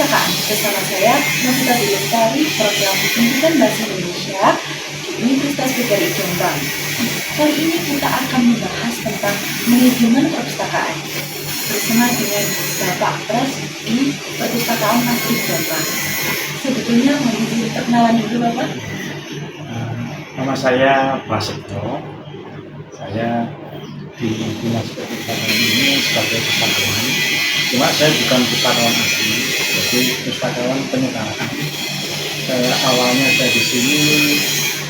Perpustakaan. Bersama saya, Nafita Lestari, Program Pendidikan Bahasa Indonesia di Universitas PGRI Jombang. Kali ini kita akan membahas tentang manajemen perpustakaan bersama dengan Bapak Pres di Perpustakaan Asri Jombang. Sebetulnya mohon izin perkenalan dulu Bapak. Nama saya Prasetyo. Saya di Dinas Perpustakaan ini sebagai pustakawan. Cuma saya bukan pustakawan asli, jadi pustakawan penyetaraan. Awalnya saya di sini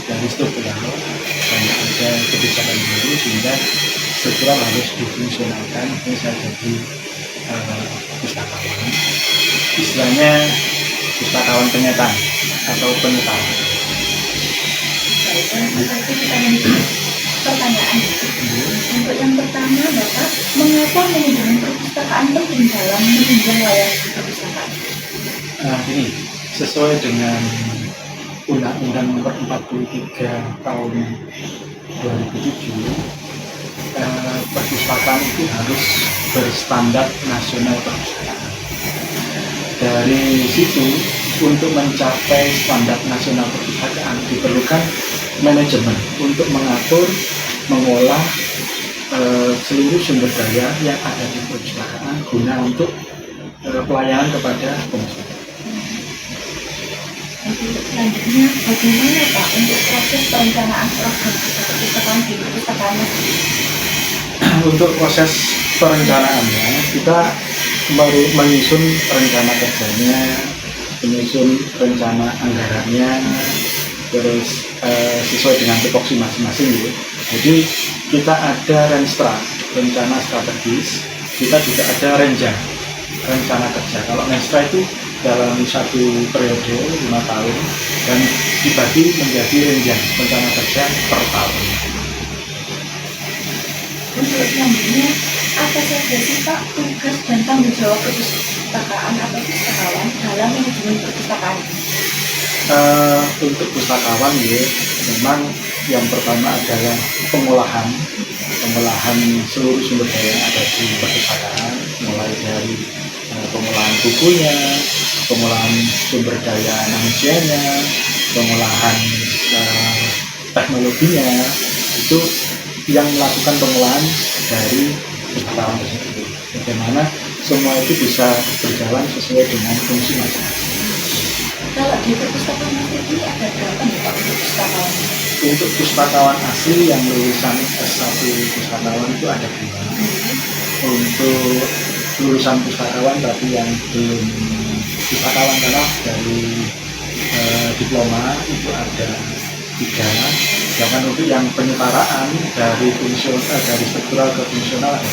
dari struktural, karena ada kebijakan baru sehingga struktural harus difungsionalkan. Ini saya jadi pustakawan. Istilahnya pustakawan penyetar atau penyetaraan. Nanti kita menjawab pertanyaan. Untuk yang pertama, Bapak, mengapa manajemen perpustakaan penting dalam menunjang layanan perpustakaan? Ini sesuai dengan Undang-Undang Nomor 43 Tahun 2007, perpustakaan itu harus berstandar nasional perpustakaan. Dari situ, untuk mencapai standar nasional perpustakaan diperlukan manajemen untuk mengatur, mengolah seluruh sumber daya yang ada di perpustakaan guna untuk pelayanan kepada konsumen. Selanjutnya, bagaimana Pak untuk proses perencanaan program perpustakaan di perpustakaan negeri? Untuk proses perencanaannya, kita baru menyusun rencana kerjanya, menyusun rencana anggarannya, terus sesuai dengan tupoksi masing-masing gitu. Jadi kita ada renstra, rencana strategis, kita juga ada renja, rencana kerja. Kalau renstra itu dalam satu periode 5 tahun dan dibagi menjadi renja, rencana kerja per tahun. Untuk selanjutnya, apa saja sih Pak tugas dan tanggung jawab perpustakaan atau pustakawan dalam manajemen perpustakaan? Untuk pustakawan ya, memang yang pertama adalah pengolahan seluruh sumber daya yang ada di perpustakaan, mulai dari pengolahan bukunya, pengolahan sumber daya manusianya, pengolahan teknologinya, itu yang melakukan pengolahan dari pustakawan tersebut. Bagaimana semua itu bisa berjalan sesuai dengan fungsi masing-masing. Kalau di perpustakaan negeri ini ada berapa nih Pak untuk pustakawan? Untuk pustakawan asli yang lulusan S1 pustakawan itu ada 2. Untuk lulusan pustakawan tapi yang belum pustakawan karena dari diploma itu ada 3. Sedangkan untuk yang penyetaraan dari struktural ke fungsional ada.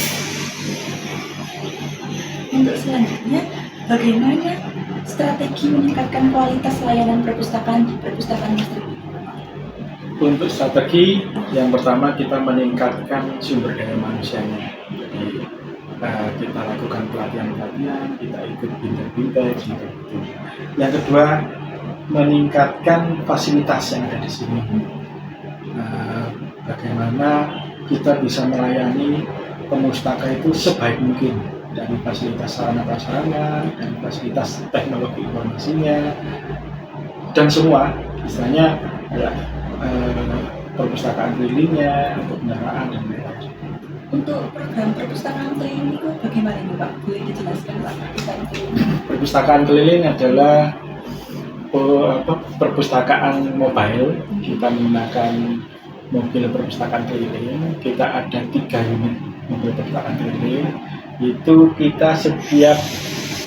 Untuk selanjutnya, bagaimana strategi meningkatkan kualitas layanan perpustakaan di perpustakaan negeri? Untuk strategi, yang pertama kita meningkatkan sumber daya manusianya. Jadi kita lakukan pelatihan, kita ikut bintang-bintang seperti itu. Yang kedua, meningkatkan fasilitas yang ada di sini. Bagaimana kita bisa melayani pemustaka itu sebaik mungkin, dari fasilitas sarana prasarana, dari fasilitas teknologi informasinya, dan semua, misalnya kayak perpustakaan kelilingnya, untuk kendaraan dan lain-lain. Untuk program perpustakaan keliling itu bagaimana nih Pak? Boleh dijelaskan Pak? Perpustakaan keliling adalah perpustakaan mobile. Kita menggunakan mobil perpustakaan keliling. Kita ada 3 unit mobil perpustakaan keliling. Itu kita setiap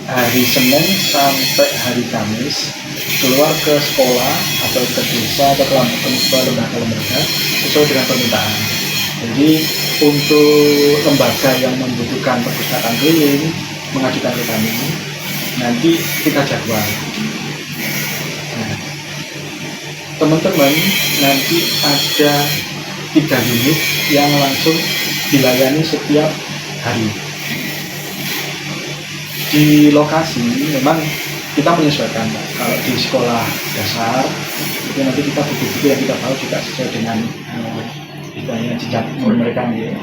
hari Senin sampai hari Kamis keluar ke sekolah atau ke desa atau ke lembaga-lembaga sesuai dengan permintaan. Jadi untuk lembaga yang membutuhkan perpustakaan keliling mengajukan ke kami, nanti kita jadwal. Nah, teman-teman nanti ada 3 unit yang langsung dilayani setiap hari. Di lokasi memang kita menyesuaikan, Pak. Kalau di sekolah dasar itu nanti kita buku-buku yang kita tahu juga sesuai dengan jejak umur mereka gitu.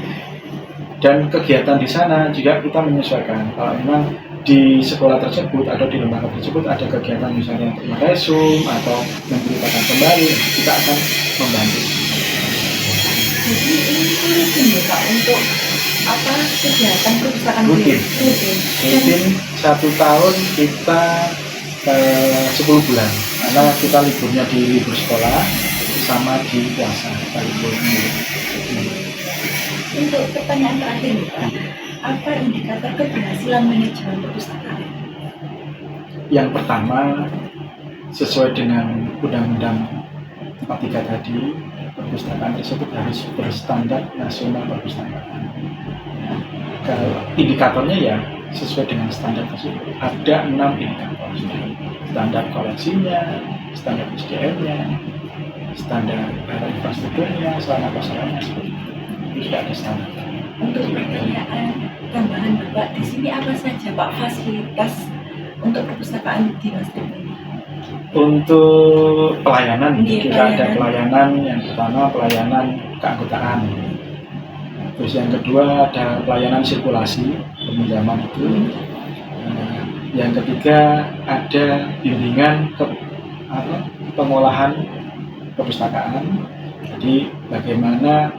Dan kegiatan di sana juga kita menyesuaikan. Kalau memang di sekolah tersebut atau di lembaga tersebut ada kegiatan misalnya untuk meresum atau menceritakan kembali, kita akan membantu. Jadi ini rutin ya Pak untuk apa kegiatan perpustakaan Rutin. Rutin. 1 tahun kita 10 bulan karena kita liburnya di libur sekolah sama di puasa libur. Untuk pertanyaan terakhir nih Pak, apa indikator keberhasilan manajemen perpustakaan? Yang pertama, sesuai dengan Undang-Undang 43 tadi, perpustakaan tersebut harus berstandar nasional perpustakaan. Kalau indikatornya ya sesuai dengan standar tersebut. Ada 6 indikator: standar koleksinya, standar SDM-nya, standar infrastrukturnya, sarana prasarana, seperti itu sudah ada standar. Untuk pertanyaan tambahan Bapak, di sini apa saja Pak fasilitas untuk perpustakaan di Mas ini? Untuk pelayanan, Iya, kita ada pelayanan. Yang pertama pelayanan keanggotaan. Terus yang kedua ada pelayanan sirkulasi peminjaman itu. Yang ketiga ada bimbingan pengolahan perpustakaan. Jadi bagaimana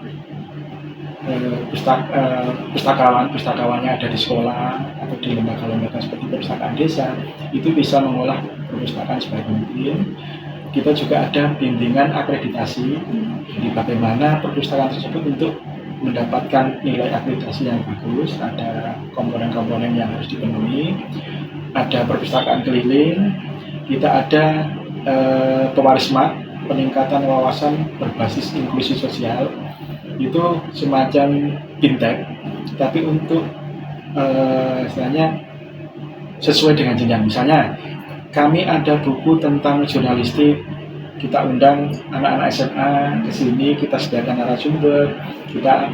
pustakawannya ada di sekolah atau di lembaga-lembaga seperti perpustakaan desa itu bisa mengolah perpustakaan sebaik mungkin. Kita juga ada bimbingan akreditasi, jadi bagaimana perpustakaan tersebut untuk mendapatkan nilai akreditasi yang bagus. Ada komponen-komponen yang harus dipenuhi. Ada perpustakaan keliling. Kita ada pewarismat, peningkatan wawasan berbasis inklusi sosial. Itu semacam fintech, tapi untuk istilahnya sesuai dengan jenjang. Misalnya kami ada buku tentang jurnalistik, kita undang anak-anak SMA ke sini, kita sediakan narasumber, kita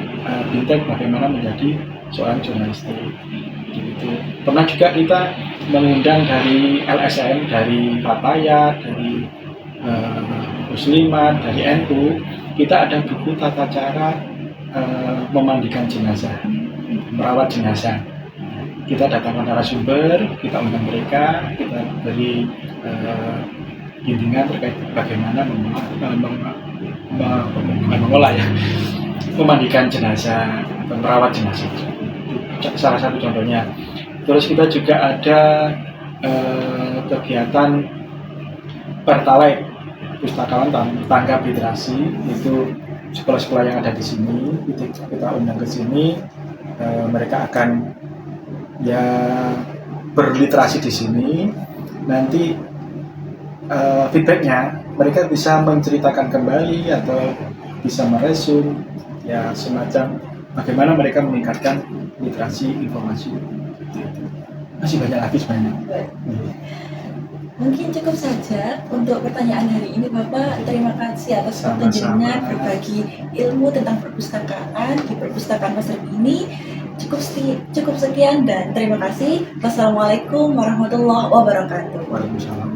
fintech bagaimana menjadi seorang jurnalistik. Gitu. Pernah juga kita mengundang dari LSM, dari Fatayat, dari Muslimat, dari NU. Kita ada buku tata cara memandikan jenazah, merawat jenazah. Kita datangkan narasumber, kita undang mereka, kita beri bimbingan terkait bagaimana mengolah ya, memandikan jenazah atau merawat jenazah. Salah satu contohnya. Terus kita juga ada kegiatan pertalite, pustakawan tanggap literasi. Itu sekolah-sekolah yang ada di sini, kita undang ke sini, mereka akan ya berliterasi di sini. Nanti feedbacknya mereka bisa menceritakan kembali atau bisa meresum ya, semacam bagaimana mereka meningkatkan literasi informasi. Masih banyak lagi sebenarnya. Mungkin cukup saja untuk pertanyaan hari ini Bapak. Terima kasih atas waktunya berbagi ilmu tentang perpustakaan di perpustakaan Mesir ini. Cukup sekian dan terima kasih. Wassalamualaikum warahmatullahi wabarakatuh. Waalaikumsalam.